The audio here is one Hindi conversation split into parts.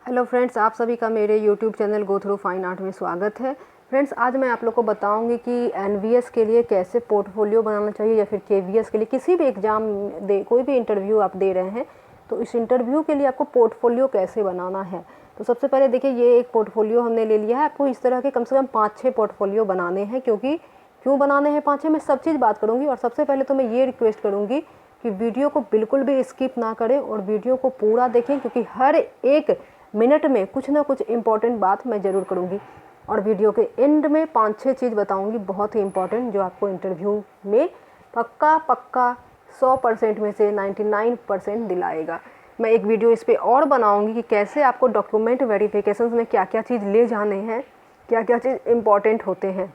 हेलो फ्रेंड्स, आप सभी का मेरे YouTube channel go through fine art में स्वागत है। फ्रेंड्स, आज मैं आप लोग को बताऊंगी कि एनवीएस के लिए कैसे पोर्टफोलियो बनाना चाहिए या फिर केवीएस के लिए किसी भी एग्ज़ाम दे, कोई भी इंटरव्यू आप दे रहे हैं तो इस इंटरव्यू के लिए आपको पोर्टफोलियो कैसे बनाना है। तो सबसे पहले देखिए, ये एक पोर्टफोलियो हमने ले लिया है। आपको इस तरह के कम से कम 5-6 पोर्टफोलियो बनाने हैं। क्यों बनाने हैं 5-6, मैं सब चीज़ बात करूँगी। और सबसे पहले तो मैं ये रिक्वेस्ट करूँगी कि वीडियो को बिल्कुल भी स्किप ना करें और वीडियो को पूरा देखें, क्योंकि हर एक मिनट में कुछ ना कुछ इम्पॉर्टेंट बात मैं ज़रूर करूँगी। और वीडियो के एंड में 5-6 चीज़ बताऊँगी बहुत ही इम्पॉर्टेंट, जो आपको इंटरव्यू में पक्का 100% में से 99% दिलाएगा। मैं एक वीडियो इस पर और बनाऊँगी कि कैसे आपको डॉक्यूमेंट वेरिफिकेशन में क्या क्या चीज़ ले जाने हैं, क्या क्या चीज़ इम्पॉर्टेंट होते हैं।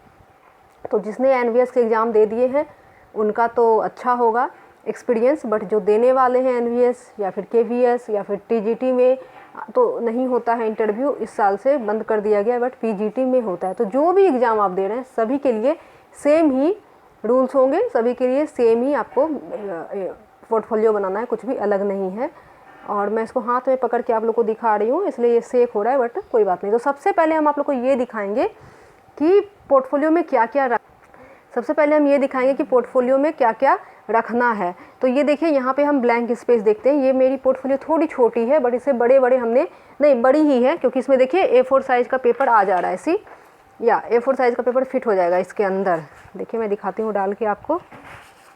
तो जिसने एनवीएस के एग्ज़ाम दे दिए हैं उनका तो अच्छा होगा एक्सपीरियंस, बट जो देने वाले हैं एनवीएस या फिर केवीएस या फिर टीजीटी में तो नहीं होता है इंटरव्यू, इस साल से बंद कर दिया गया, बट पीजीटी में होता है। तो जो भी एग्ज़ाम आप दे रहे हैं सभी के लिए सेम ही रूल्स होंगे, सभी के लिए सेम ही आपको पोर्टफोलियो बनाना है, कुछ भी अलग नहीं है। और मैं इसको हाथ में पकड़ के आप लोग को दिखा रही हूँ, इसलिए ये सेक हो रहा है, बट कोई बात नहीं। तो सबसे पहले हम आप लोग को ये दिखाएंगे कि पोर्टफोलियो में क्या क्या सबसे पहले हम ये दिखाएंगे कि पोर्टफोलियो में क्या क्या रखना है। तो ये देखिए, यहाँ पे हम ब्लैंक स्पेस देखते हैं। ये मेरी पोर्टफोलियो थोड़ी छोटी है, बट इसे बड़े हमने नहीं, बड़ी ही है, क्योंकि इसमें देखिए A4 साइज़ का पेपर आ जा रहा है। A4 साइज़ का पेपर फिट हो जाएगा इसके अंदर। देखिए मैं दिखाती हूँ डाल के आपको,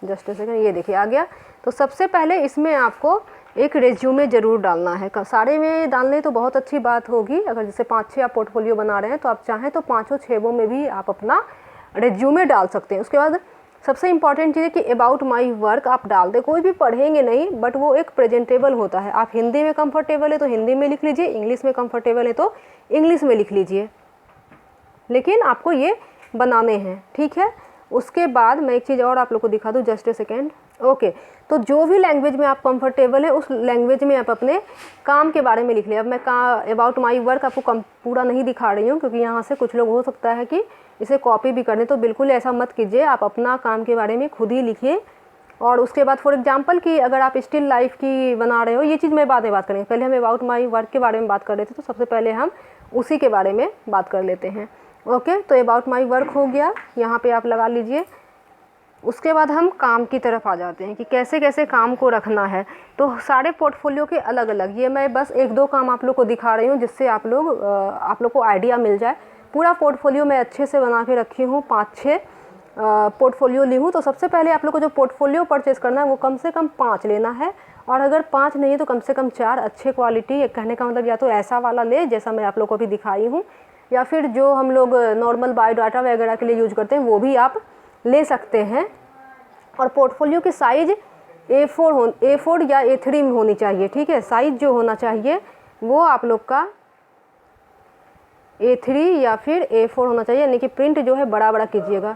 जस्ट सेकंड। ये देखिए आ गया। तो सबसे पहले इसमें आपको एक रेज्यूमे ज़रूर डालना है। सारे में डालने तो बहुत अच्छी बात होगी। अगर जैसे 5-6 आप पोर्टफोलियो बना रहे हैं तो आप चाहें तो 5-6 में भी आप अपना रेज्यूमे डाल सकते हैं। उसके बाद सबसे इम्पॉर्टेंट चीज़ है कि अबाउट माई वर्क आप डाल दें। कोई भी पढ़ेंगे नहीं, बट वो एक प्रेजेंटेबल होता है। आप हिंदी में कंफर्टेबल है तो हिंदी में लिख लीजिए, इंग्लिश में कंफर्टेबल है तो इंग्लिश में लिख लीजिए, लेकिन आपको ये बनाने हैं, ठीक है। उसके बाद मैं एक चीज़ और आप लोग को दिखा दूँ, जस्ट ए सेकेंड। ओके, तो जो भी लैंग्वेज में आप कंफर्टेबल है उस लैंग्वेज में आप अपने काम के बारे में लिख लिया। अब मैं अबाउट माई वर्क आपको पूरा नहीं दिखा रही हूँ, क्योंकि यहाँ से कुछ लोग हो सकता है कि इसे कॉपी भी करने, तो बिल्कुल ऐसा मत कीजिए। आप अपना काम के बारे में खुद ही लिखिए। और उसके बाद फॉर एग्जांपल कि अगर आप स्टिल लाइफ की बना रहे हो, ये चीज़ मैं बाद में बात करेंगे। पहले हम अबाउट माई वर्क के बारे में बात कर रहे थे, तो सबसे पहले हम उसी के बारे में बात कर लेते हैं। ओके, तो अबाउट माई वर्क हो गया, यहाँ पे आप लगा लीजिए। उसके बाद हम काम की तरफ आ जाते हैं कि कैसे कैसे काम को रखना है। तो सारे पोर्टफोलियो के अलग अलग, ये मैं बस 1-2 काम आप लोग को दिखा रही हूँ, जिससे आप लोग को आइडिया मिल जाए। पूरा पोर्टफोलियो मैं अच्छे से बना के रखी हूँ, 5-6 पोर्टफोलियो ली हूँ। तो सबसे पहले आप लोग को जो पोर्टफोलियो परचेज़ करना है वो कम से कम 5 लेना है, और अगर 5 नहीं तो कम से कम 4 अच्छे क्वालिटी। कहने का मतलब या तो ऐसा वाला ले जैसा मैं आप लोग को अभी दिखाई हूँ, या फिर जो हम लोग नॉर्मल बायोडाटा वगैरह के लिए यूज करते हैं वो भी आप ले सकते हैं। और पोर्टफोलियो की साइज़ A4 या A3 में होनी चाहिए, ठीक है। साइज़ जो होना चाहिए वो आप लोग का A3 या फिर A4 होना चाहिए, यानी कि प्रिंट जो है बड़ा कीजिएगा।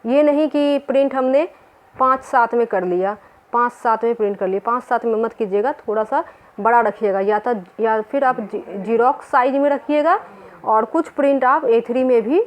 ये नहीं कि प्रिंट हमने 5-7 में कर लिया, 5-7 में प्रिंट कर लिया, 5-7 में मत कीजिएगा, थोड़ा सा बड़ा रखिएगा। या फिर आप जीरोक्स साइज में रखिएगा, और कुछ प्रिंट आप A3 में भी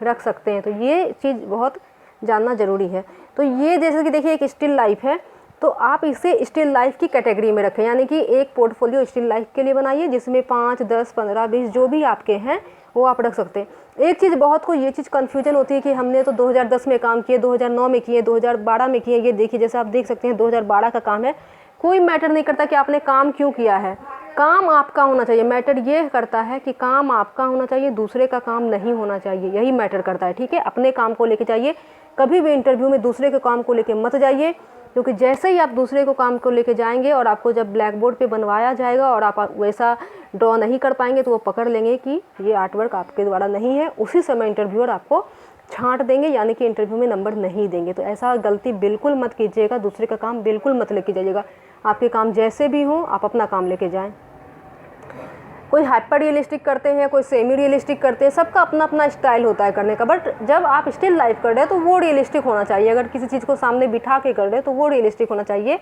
रख सकते हैं। तो ये चीज़ बहुत जानना ज़रूरी है। तो ये जैसे कि देखिए एक स्टिल लाइफ है, तो आप इसे स्टिल लाइफ की कैटेगरी में रखें, यानी कि एक पोर्टफोलियो स्टिल लाइफ के लिए बनाइए, जिसमें 5, 10, 15, 20 जो भी आपके हैं वो आप रख सकते हैं। एक चीज़ बहुत को ये चीज़ कन्फ्यूजन होती है कि हमने तो 2010 में काम किए, 2009 में किए, 2012 में किए। ये देखिए, जैसे आप देख सकते हैं 2012 का काम है। कोई मैटर नहीं करता कि आपने काम क्यों किया है, काम आपका होना चाहिए। मैटर ये करता है कि काम आपका होना चाहिए, दूसरे का काम नहीं होना चाहिए, यही मैटर करता है, ठीक है। अपने काम को लेके जाइए, कभी भी इंटरव्यू में दूसरे के काम को लेके मत जाइए, क्योंकि जैसे ही आप दूसरे को काम को लेके जाएंगे और आपको जब ब्लैक बोर्ड पे बनवाया जाएगा और आप वैसा ड्रॉ नहीं कर पाएंगे, तो वो पकड़ लेंगे कि ये आर्ट वर्क आपके द्वारा नहीं है। उसी समय इंटरव्यूअर आपको छांट देंगे, यानी कि इंटरव्यू में नंबर नहीं देंगे। तो ऐसा गलती बिल्कुल मत कीजिएगा, दूसरे का काम बिल्कुल मत लेके जाइएगा। आपके काम जैसे भी हों, आप अपना काम लेके जाएँ। कोई हाइपर रियलिस्टिक करते हैं, कोई सेमी रियलिस्टिक करते हैं, सबका अपना अपना स्टाइल होता है करने का। बट जब आप स्टिल लाइफ कर रहे हैं तो वो रियलिस्टिक होना चाहिए। अगर किसी चीज़ को सामने बिठा के कर रहे हैं तो वो रियलिस्टिक होना चाहिए।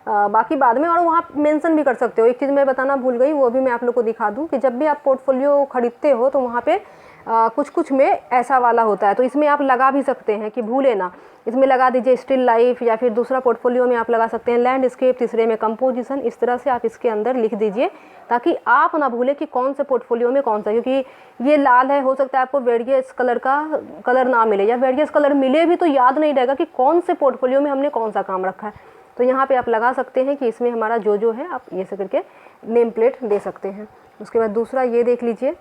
बाकी बाद में और वहाँ मेंशन भी कर सकते हो। एक चीज़ मैं बताना भूल गई, वो भी मैं आप लोग को दिखा दूँ कि जब भी आप पोर्टफोलियो खरीदते हो तो वहाँ पे कुछ कुछ में ऐसा वाला होता है, तो इसमें आप लगा भी सकते हैं कि भूले ना, इसमें लगा दीजिए स्टिल लाइफ, या फिर दूसरा पोर्टफोलियो में आप लगा सकते हैं लैंडस्केप, तीसरे में कंपोजिशन। इस तरह से आप इसके अंदर लिख दीजिए ताकि आप ना भूलें कि कौन से पोर्टफोलियो में कौन सा, क्योंकि ये लाल है, हो सकता है आपको वेरियस कलर का कलर ना मिले, या वेरियस कलर मिले भी तो याद नहीं रहेगा कि कौन से पोर्टफोलियो में हमने कौन सा काम रखा है। तो यहाँ पे आप लगा सकते हैं कि इसमें हमारा जो जो है, आप ये से करके नेम प्लेट दे सकते हैं। उसके बाद दूसरा ये देख लीजिए।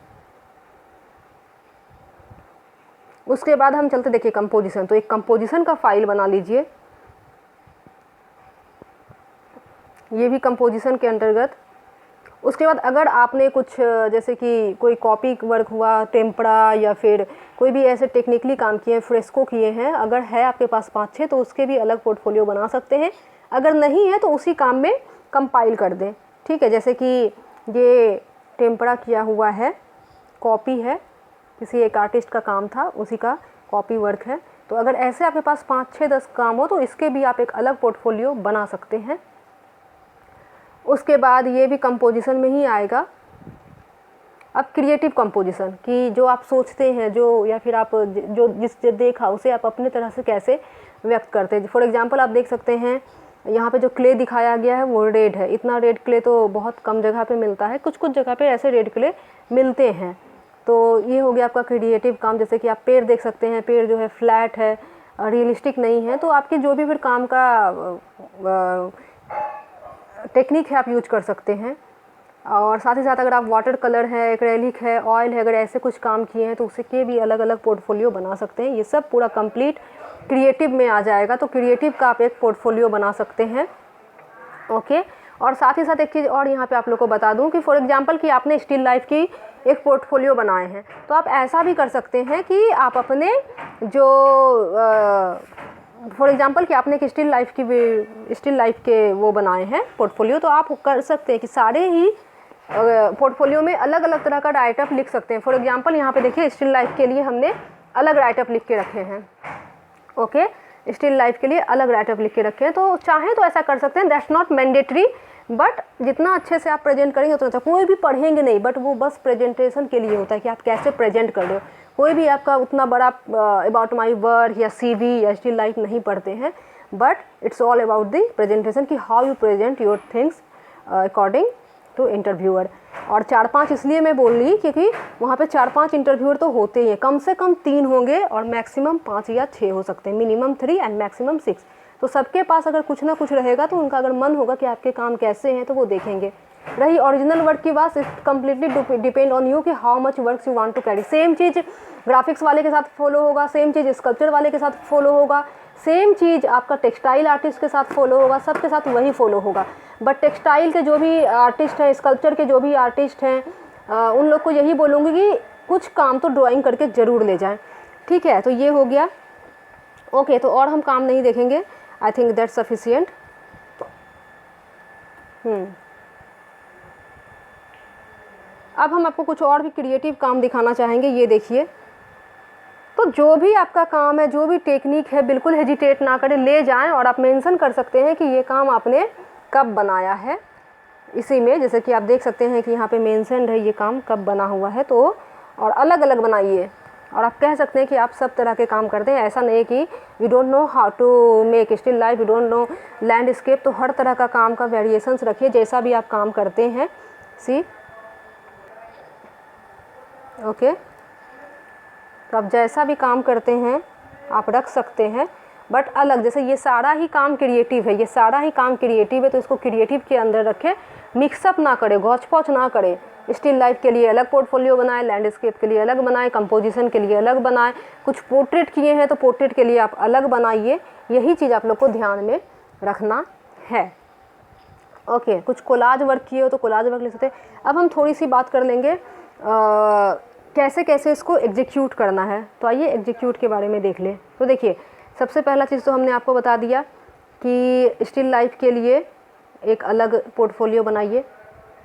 उसके बाद हम चलते देखिए कंपोजिशन, तो एक कंपोजिशन का फाइल बना लीजिए, ये भी कंपोजिशन के अंतर्गत। उसके बाद अगर आपने कुछ जैसे कि कोई कॉपी वर्क हुआ, टेम्परा, या फिर कोई भी ऐसे टेक्निकली काम किए हैं, फ्रेस्को किए हैं, अगर है आपके पास 5-6 तो उसके भी अलग पोर्टफोलियो बना सकते हैं। अगर नहीं है तो उसी काम में कंपाइल कर दें, ठीक है। जैसे कि ये टेम्परा किया हुआ है, कॉपी है, किसी एक आर्टिस्ट का काम था, उसी का कॉपी वर्क है। तो अगर ऐसे आपके पास 5-6-10 काम हो तो इसके भी आप एक अलग पोर्टफोलियो बना सकते हैं। उसके बाद ये भी कंपोजिशन में ही आएगा। अब क्रिएटिव कंपोजिशन कि जो आप सोचते हैं, जो या फिर आप जो जिस देखा उसे आप अपने तरह से कैसे व्यक्त करते हैं। फॉर एग्जांपल आप देख सकते हैं यहाँ पे जो क्ले दिखाया गया है वो रेड है। इतना रेड क्ले तो बहुत कम जगह पे मिलता है, कुछ कुछ जगह पे ऐसे रेड क्ले मिलते हैं। तो ये हो गया आपका क्रिएटिव काम। जैसे कि आप पेड़ देख सकते हैं, पेड़ जो है फ्लैट है, रियलिस्टिक नहीं है, तो आपकी जो भी फिर काम का टेक्निक है आप यूज कर सकते हैं। और साथ ही साथ अगर आप वाटर कलर है, एक्रेलिक है, ऑयल है, अगर ऐसे कुछ काम किए हैं तो उसके भी अलग अलग पोर्टफोलियो बना सकते हैं। ये सब पूरा कंप्लीट क्रिएटिव में आ जाएगा, तो क्रिएटिव का आप एक पोर्टफोलियो बना सकते हैं। ओके। और साथ ही साथ एक चीज़ और यहाँ पे आप लोग को बता दूँ कि फॉर एग्जांपल कि आपने स्टिल लाइफ की एक पोर्टफोलियो बनाए हैं, तो आप ऐसा भी कर सकते हैं कि आप अपने जो फॉर एग्जांपल कि आपने एक स्टिल लाइफ के वो बनाए हैं पोर्टफोलियो, तो आप कर सकते हैं कि सारे ही पोर्टफोलियो में अलग अलग तरह का राइटअप लिख सकते हैं। फॉर एग्जांपल यहाँ पे देखिए स्टिल लाइफ के लिए हमने अलग राइटअप लिख के रखे हैं। ओके, स्टिल लाइफ के लिए अलग राइटअप लिख के रखे हैं, तो चाहें तो ऐसा कर सकते हैं। दैट्स नॉट मैंडेटरी, बट जितना अच्छे से आप प्रेजेंट करेंगे उतना अच्छा। कोई भी पढ़ेंगे नहीं, बट वो बस प्रेजेंटेशन के लिए होता है कि आप कैसे प्रेजेंट कर रहे हो। कोई भी आपका उतना बड़ा अबाउट माई वर्क या CV या स्टिल लाइफ नहीं पढ़ते हैं, but it's all about the presentation कि how you present your things according to interviewer. और 4-5 इसलिए मैं बोल रही क्योंकि वहाँ पे 4-5 इंटरव्यूअर तो होते ही हैं, कम से कम 3 होंगे और मैक्सिमम 5 या 6 हो सकते हैं, मिनिमम 3 एंड मैक्सिमम 6। तो सबके पास अगर कुछ ना कुछ रहेगा तो उनका अगर मन होगा कि आपके काम कैसे हैं तो वो देखेंगे। रही ओरिजिनल वर्क की बात, it completely depend on you कि how much work you want to carry. Same चीज़ ग्राफिक्स वाले के साथ फॉलो होगा, सेम चीज़ स्कल्पचर वाले के साथ फॉलो होगा, सेम चीज़ आपका टेक्सटाइल आर्टिस्ट के साथ फॉलो होगा, सबके साथ वही फॉलो होगा। बट टेक्सटाइल के जो भी आर्टिस्ट हैं, स्कल्पचर के जो भी आर्टिस्ट हैं, उन लोग को यही बोलूँगी कि कुछ काम तो ड्राइंग करके ज़रूर ले जाएं। ठीक है, तो ये हो गया। ओके, तो और हम काम नहीं देखेंगे, आई थिंक दैट्स सफिशिएंट। अब हम आपको कुछ और भी क्रिएटिव काम दिखाना चाहेंगे। ये देखिए, तो जो भी आपका काम है, जो भी टेक्निक है, बिल्कुल हेजिटेट ना करें, ले जाएं और आप मेंशन कर सकते हैं कि ये काम आपने कब बनाया है इसी में। जैसे कि आप देख सकते हैं कि यहाँ पे मेंशन्ड है ये काम कब बना हुआ है, तो और अलग अलग बनाइए। और आप कह सकते हैं कि आप सब तरह के काम करते हैं, ऐसा नहीं है कि we don't know how to make still life, we don't know landscape. तो हर तरह का काम का वेरिएशंस रखिए जैसा भी आप काम करते हैं। सी ओके, तो आप जैसा भी काम करते हैं आप रख सकते हैं, बट अलग। जैसे ये सारा ही काम क्रिएटिव है, ये सारा ही काम क्रिएटिव है, तो इसको क्रिएटिव के अंदर रखें, मिक्सअप ना करें, गौच पौच ना करें। स्टिल लाइफ के लिए अलग पोर्टफोलियो बनाएं, लैंडस्केप के लिए अलग बनाएं, कंपोजिशन के लिए अलग बनाएं, कुछ पोर्ट्रेट किए हैं तो पोर्ट्रेट के लिए आप अलग बनाइए। यही चीज़ आप लोग को ध्यान में रखना है। ओके, कुछ कोलाज वर्क किए हो तो कोलाज वर्क ले सकते हैं। अब हम थोड़ी सी बात कर लेंगे कैसे कैसे इसको एग्जीक्यूट करना है। तो आइए एग्जीक्यूट के बारे में देख लें। तो देखिए, सबसे पहला चीज़ तो हमने आपको बता दिया कि स्टिल लाइफ के लिए एक अलग पोर्टफोलियो बनाइए,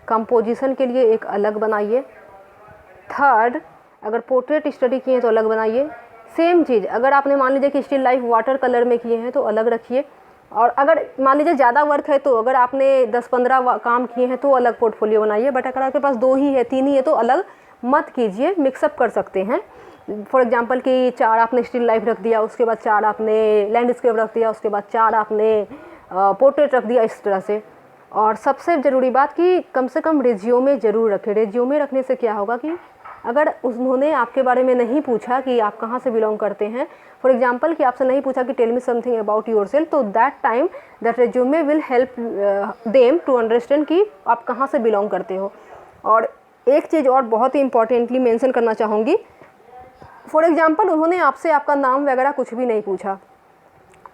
कंपोजिशन के लिए एक अलग बनाइए। थर्ड, अगर पोर्ट्रेट स्टडी किए हैं तो अलग बनाइए। सेम चीज़ अगर आपने मान लीजिए कि स्टिल लाइफ वाटर कलर में किए हैं तो अलग रखिए। और अगर मान लीजिए ज़्यादा वर्क है तो अगर आपने 10-15 काम किए हैं तो अलग पोर्टफोलियो बनाइए, बट अगर आपके पास 2 ही है 3 ही है तो अलग मत कीजिए, मिक्सअप कर सकते हैं। फॉर एग्जांपल कि 4 आपने स्टिल लाइफ रख दिया, उसके बाद 4 आपने लैंडस्केप रख दिया, उसके बाद 4 आपने पोर्ट्रेट रख दिया, इस तरह से। और सबसे ज़रूरी बात कि कम से कम रिज्यूमे ज़रूर रखें। रिज्यूमे रखने से क्या होगा कि अगर उन्होंने आपके बारे में नहीं पूछा कि आप कहाँ से बिलोंग करते हैं, फॉर एग्जांपल कि आपसे नहीं पूछा कि tell me something about yourself, तो that time that resume will help them to understand कि आप कहाँ से बिलोंग करते हो। और एक चीज़ और बहुत ही इंपॉर्टेंटली मेंशन करना चाहूँगी, फॉर एग्जांपल उन्होंने आपसे आपका नाम वगैरह कुछ भी नहीं पूछा,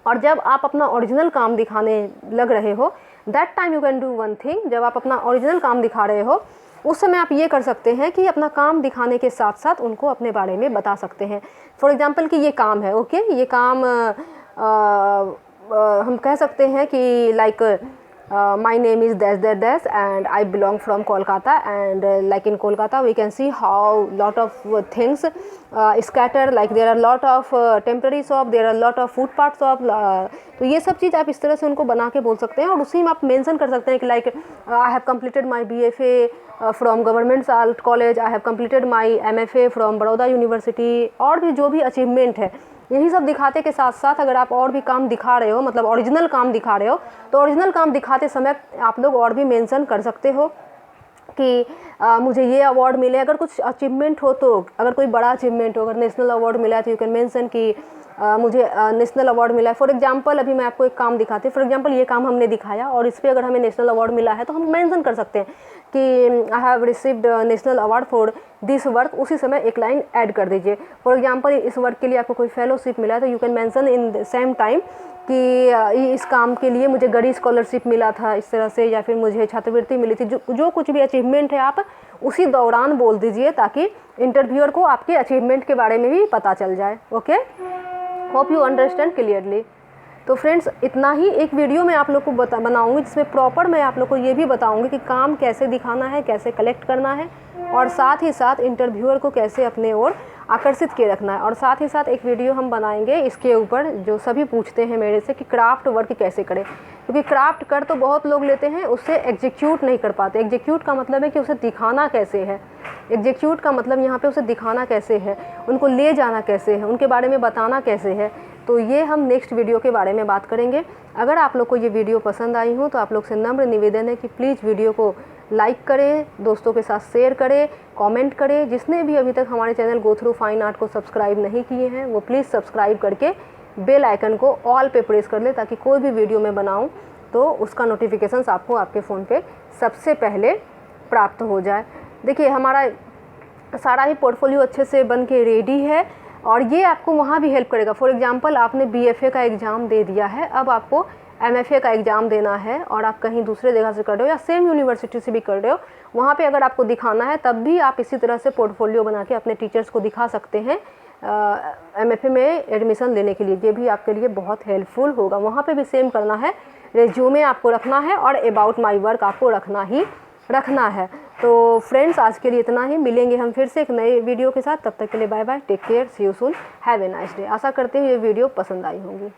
और जब आप अपना ओरिजिनल काम दिखाने लग रहे हो, that time you can do one thing, जब आप अपना ओरिजिनल काम दिखा रहे हो उस समय आप ये कर सकते हैं कि अपना काम दिखाने के साथ साथ उनको अपने बारे में बता सकते हैं। फॉर एग्जांपल कि ये काम है, ओके, ये काम हम कह सकते हैं कि like my name is dash dash dash and I belong from Kolkata, and like in Kolkata we can see how lot of things scattered, like there are lot of temporary shop, there are lot of footpath shop, तो ये सब चीज़ आप इस तरह से उनको बना के बोल सकते हैं। और उसी में आप मेंशन कर सकते हैं कि like I have completed my BFA from government art college, I have completed my MFA from Baroda university, और भी जो भी अचीवमेंट है यही सब दिखाते के साथ साथ अगर आप और भी काम दिखा रहे हो, मतलब ओरिजिनल काम दिखा रहे हो, तो ओरिजिनल काम दिखाते समय आप लोग और भी मेंशन कर सकते हो कि मुझे ये अवार्ड मिले। अगर कुछ अचीवमेंट हो तो, अगर कोई बड़ा अचीवमेंट हो, अगर नेशनल अवार्ड मिला है तो यू कैन मेंशन कि मुझे नेशनल अवार्ड मिला है। फॉर एग्जांपल अभी मैं आपको एक काम दिखाती हूँ, फॉर एग्जांपल ये काम हमने दिखाया और इस पर अगर हमें नेशनल अवार्ड मिला है तो हम मेंशन कर सकते हैं कि I have received national award for this work, उसी समय एक लाइन ऐड कर दीजिए। फॉर एग्जांपल इस वर्क के लिए आपको कोई फेलोशिप मिला है तो you can mention in the same time कि इस काम के लिए मुझे गड़ी स्कॉलरशिप मिला था इस तरह से, या फिर मुझे छात्रवृत्ति मिली थी। जो कुछ भी अचीवमेंट है आप उसी दौरान बोल दीजिए ताकि इंटरव्यूअर को आपके अचीवमेंट के बारे में भी पता चल जाए। Okay, hope you understand clearly. तो फ्रेंड्स, इतना ही एक वीडियो मैं आप लोग को बनाऊंगी जिसमें प्रॉपर मैं आप लोग को ये भी बताऊंगी कि काम कैसे दिखाना है, कैसे कलेक्ट करना है, और साथ ही साथ इंटरव्यूअर को कैसे अपने ओर आकर्षित किए रखना है। और साथ ही साथ एक वीडियो हम बनाएंगे इसके ऊपर जो सभी पूछते हैं मेरे से कि क्राफ्ट वर्क कैसे करें, क्योंकि क्राफ्ट कर तो बहुत लोग लेते हैं, उससे एग्जीक्यूट नहीं कर पाते। एग्जीक्यूट का मतलब है कि उसे दिखाना कैसे है, एग्जीक्यूट का मतलब यहाँ पे उसे दिखाना कैसे है, उनको ले जाना कैसे है, उनके बारे में बताना कैसे है। तो ये हम नेक्स्ट वीडियो के बारे में बात करेंगे। अगर आप लोग को ये वीडियो पसंद आई हो तो आप लोग से नम्र निवेदन है कि प्लीज़ वीडियो को लाइक करें, दोस्तों के साथ शेयर करें, कमेंट करें। जिसने भी अभी तक हमारे channel go through fine art को सब्सक्राइब नहीं किए हैं वो प्लीज़ सब्सक्राइब करके बेल आइकन को ऑल पे प्रेस कर लें ताकि कोई भी वीडियो मैं बनाऊं तो उसका नोटिफिकेशंस आपको आपके फ़ोन पे सबसे पहले प्राप्त हो जाए। देखिए, हमारा सारा ही पोर्टफोलियो अच्छे से बन के रेडी है और ये आपको वहाँ भी हेल्प करेगा। फॉर एग्जांपल आपने BFA का एग्ज़ाम दे दिया है, अब आपको MFA का एग्ज़ाम देना है और आप कहीं दूसरे जगह से कर रहे हो या सेम यूनिवर्सिटी से भी कर रहे हो, वहाँ पे अगर आपको दिखाना है तब भी आप इसी तरह से पोर्टफोलियो बना के अपने टीचर्स को दिखा सकते हैं MFA में एडमिशन लेने के लिए। ये भी आपके लिए बहुत हेल्पफुल होगा। वहाँ पे भी सेम करना है, रिज्यूमे आपको रखना है और अबाउट माई वर्क आपको रखना है। तो फ्रेंड्स, आज के लिए इतना ही। मिलेंगे हम फिर से एक नए वीडियो के साथ, तब तक के लिए bye bye, take care, see you soon, have a nice day. आशा करते हैं ये वीडियो पसंद आई होंगी।